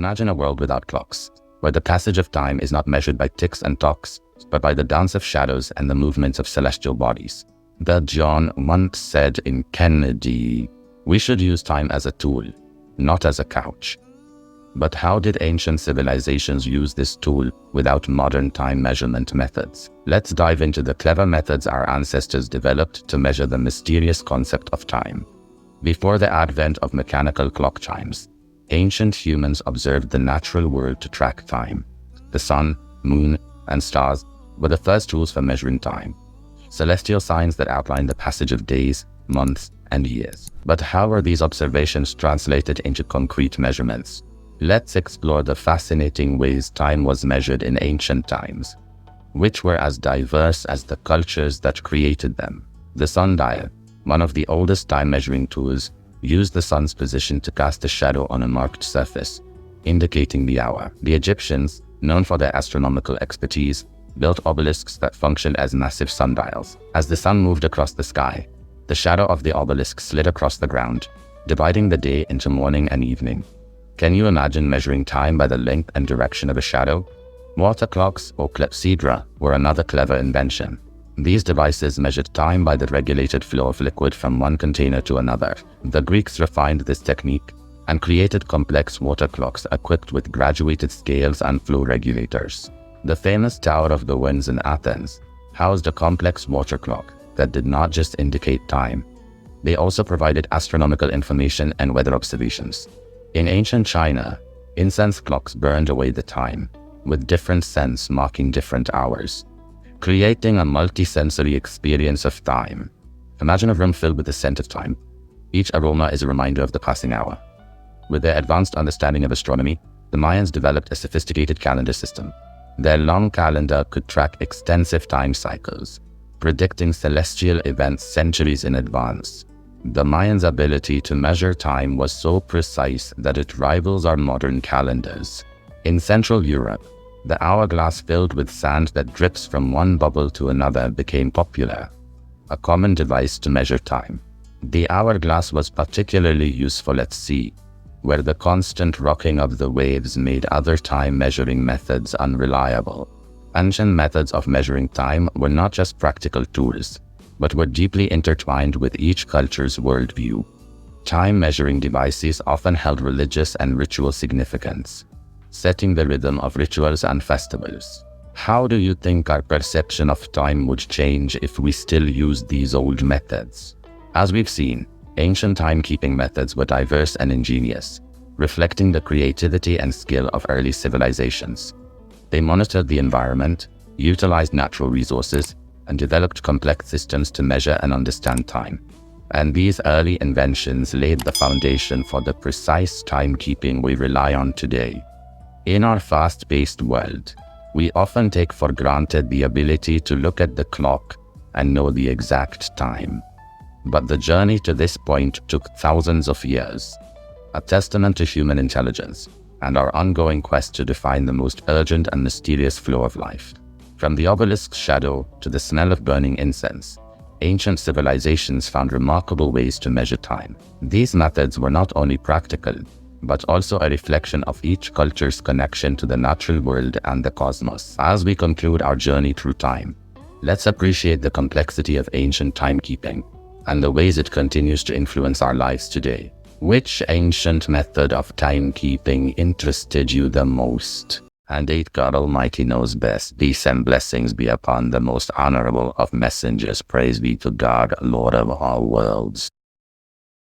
Imagine a world without clocks, where the passage of time is not measured by ticks and tocks, but by the dance of shadows and the movements of celestial bodies. The John once said in Kennedy, "We should use time as a tool, not as a couch." But how did ancient civilizations use this tool without modern time measurement methods? Let's dive into the clever methods our ancestors developed to measure the mysterious concept of time. Before the advent of mechanical clock chimes, ancient humans observed the natural world to track time. The sun, moon, and stars were the first tools for measuring time, celestial signs that outline the passage of days, months, and years. But how were these observations translated into concrete measurements? Let's explore the fascinating ways time was measured in ancient times, which were as diverse as the cultures that created them. The sundial, one of the oldest time-measuring tools, used the sun's position to cast a shadow on a marked surface, indicating the hour. The Egyptians, known for their astronomical expertise, built obelisks that functioned as massive sundials. As the sun moved across the sky, the shadow of the obelisk slid across the ground, dividing the day into morning and evening. Can you imagine measuring time by the length and direction of a shadow? Water clocks, or Clepsydra, were another clever invention. These devices measured time by the regulated flow of liquid from one container to another. The Greeks refined this technique and created complex water clocks equipped with graduated scales and flow regulators. The famous Tower of the Winds in Athens housed a complex water clock that did not just indicate time. They also provided astronomical information and weather observations. In ancient China, incense clocks burned away the time, with different scents marking different hours, creating a multi-sensory experience of time. Imagine a room filled with the scent of time. Each aroma is a reminder of the passing hour. With their advanced understanding of astronomy, the Mayans developed a sophisticated calendar system. Their long calendar could track extensive time cycles, predicting celestial events centuries in advance. The Mayans' ability to measure time was so precise that it rivals our modern calendars. In Central Europe, the hourglass filled with sand that drips from one bubble to another became popular, a common device to measure time. The hourglass was particularly useful at sea, where the constant rocking of the waves made other time measuring methods unreliable. Ancient methods of measuring time were not just practical tools, but were deeply intertwined with each culture's worldview. Time measuring devices often held religious and ritual significance, setting the rhythm of rituals and festivals. How do you think our perception of time would change if we still used these old methods? As we've seen, ancient timekeeping methods were diverse and ingenious, reflecting the creativity and skill of early civilizations. They monitored the environment, utilized natural resources, and developed complex systems to measure and understand time. And these early inventions laid the foundation for the precise timekeeping we rely on today. In our fast-paced world, we often take for granted the ability to look at the clock and know the exact time. But the journey to this point took thousands of years, a testament to human intelligence and our ongoing quest to define the most urgent and mysterious flow of life. From the obelisk's shadow to the smell of burning incense, ancient civilizations found remarkable ways to measure time. These methods were not only practical, but also a reflection of each culture's connection to the natural world and the cosmos. As we conclude our journey through time, let's appreciate the complexity of ancient timekeeping and the ways it continues to influence our lives today. Which ancient method of timekeeping interested you the most? And God Almighty knows best. Peace and blessings be upon the most honorable of messengers. Praise be to God, Lord of all worlds.